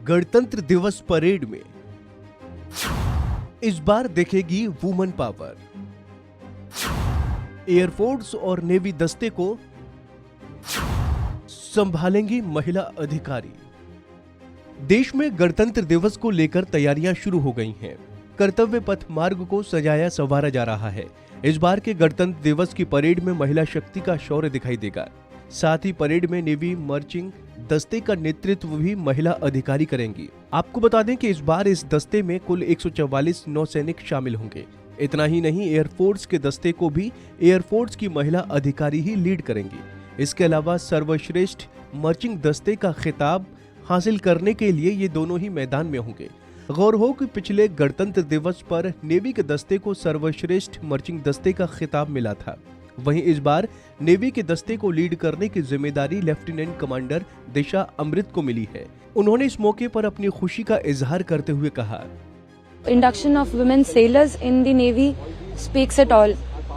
गणतंत्र दिवस परेड में इस बार देखेगी वुमन पावर। एयरफोर्स और नेवी दस्ते को संभालेंगी महिला अधिकारी। देश में गणतंत्र दिवस को लेकर तैयारियां शुरू हो गई हैं। कर्तव्य पथ मार्ग को सजाया संवारा जा रहा है। इस बार के गणतंत्र दिवस की परेड में महिला शक्ति का शौर्य दिखाई देगा। साथ ही परेड में नेवी मार्चिंग दस्ते का नेतृत्व भी महिला अधिकारी करेंगी। आपको बता दें कि इस बार इस दस्ते में कुल 144 नौसैनिक शामिल होंगे। इतना ही नहीं, एयरफोर्स के दस्ते को भी एयरफोर्स की महिला अधिकारी ही लीड करेंगी। इसके अलावा सर्वश्रेष्ठ मार्चिंग दस्ते का खिताब हासिल करने के लिए ये दोनों ही मैदान में होंगे। गौर हो कि पिछले गणतंत्र दिवस पर नेवी के दस्ते को सर्वश्रेष्ठ मार्चिंग दस्ते का खिताब मिला था। वहीं इस बार नेवी के दस्ते को लीड करने की जिम्मेदारी लेफ्टिनेंट कमांडर दिशा अमृत को मिली है। उन्होंने इस मौके पर अपनी खुशी का इजहार करते हुए कहा, Induction of women sailors in the Navy speaks it all.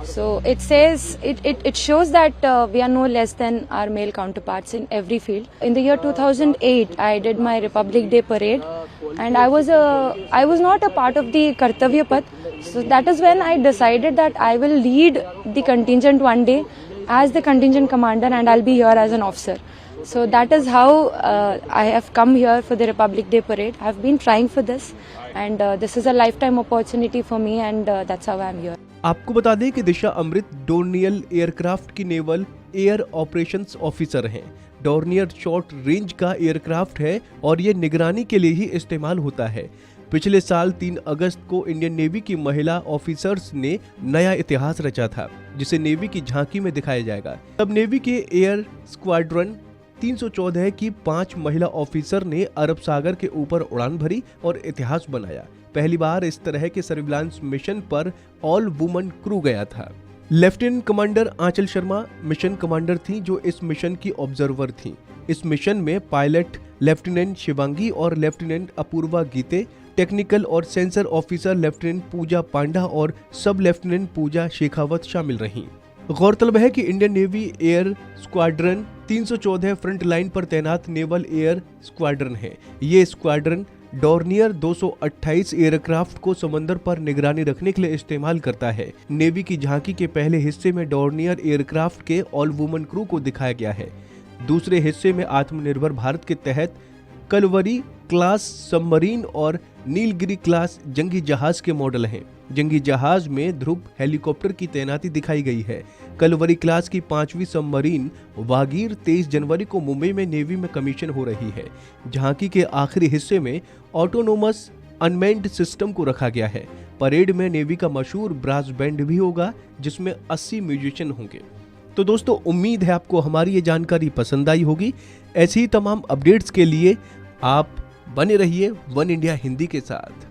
So it says, it shows that we are no less than our male counterparts in every field. In the year 2008, I did my Republic Day parade, and I was not a part of the Kartavya Path. So that is when I decided that I will lead the contingent one day as the contingent commander, and I'll be here as an officer. So that is how I have come here for the Republic Day parade. I have been trying for this, and this is a lifetime opportunity for me, and that's how I am here. आपको बता दें कि दिशा अमृत डोर्नियल aircraft की naval air operations officer हैं। Dornier short range का aircraft है और ये निगरानी के लिए ही इस्तेमाल होता है। पिछले साल 3 अगस्त को इंडियन नेवी की महिला ऑफिसर्स ने नया इतिहास रचा था, जिसे नेवी की झांकी में दिखाया जाएगा। तब नेवी के एयर स्क्वाड्रन 314 की 5 महिला ऑफिसर ने अरब सागर के ऊपर उड़ान भरी और इतिहास बनाया। पहली बार इस तरह के सर्विलांस मिशन पर ऑल वुमन क्रू गया था। लेफ्टिनेंट कमांडर आंचल शर्मा मिशन कमांडर थी, जो इस मिशन की ऑब्जर्वर थी। इस मिशन में पायलट लेफ्टिनेंट शिवांगी और लेफ्टिनेंट अपूर्वा गीते, टेक्निकल और सेंसर ऑफिसर लेफ्टिनेंट पूजा पांडा और सब लेफ्टिनेंट पूजा शेखावत शामिल रहीं। गौरतलब है कि Indian navy air squadron 314 front line पर तैनात नेवल एयर स्क्वाड्रन है। ये स्क्वाड्रन डोर्नियर 228 एयरक्राफ्ट को समंदर पर निगरानी रखने के लिए इस्तेमाल करता है। नेवी की झांकी के पहले हिस्से में डोर्नियर एयरक्राफ्ट के ऑल वुमन क्रू को दिखाया गया है। दूसरे हिस्से में आत्मनिर्भर भारत के तहत कलवरी क्लास सबमरीन और नीलगिरी क्लास जंगी जहाज के मॉडल हैं। जंगी जहाज में ध्रुव हेलीकॉप्टर की तैनाती दिखाई गई है। कलवरी क्लास की 5वीं सबमरीन वागीर 23 जनवरी को मुंबई में नेवी में कमीशन हो रही है। झांकी के आखिरी हिस्से में ऑटोनोमस अनमैन्ड सिस्टम को रखा गया है। परेड में नेवी का मशहूर ब्रास बैंड भी होगा, जिसमें 80 म्यूजिशियन होंगे। तो दोस्तों, उम्मीद है आपको हमारी ये जानकारी पसंद आई होगी। ऐसी ही तमाम अपडेट्स के लिए आप बने रहिए वन इंडिया हिंदी के साथ।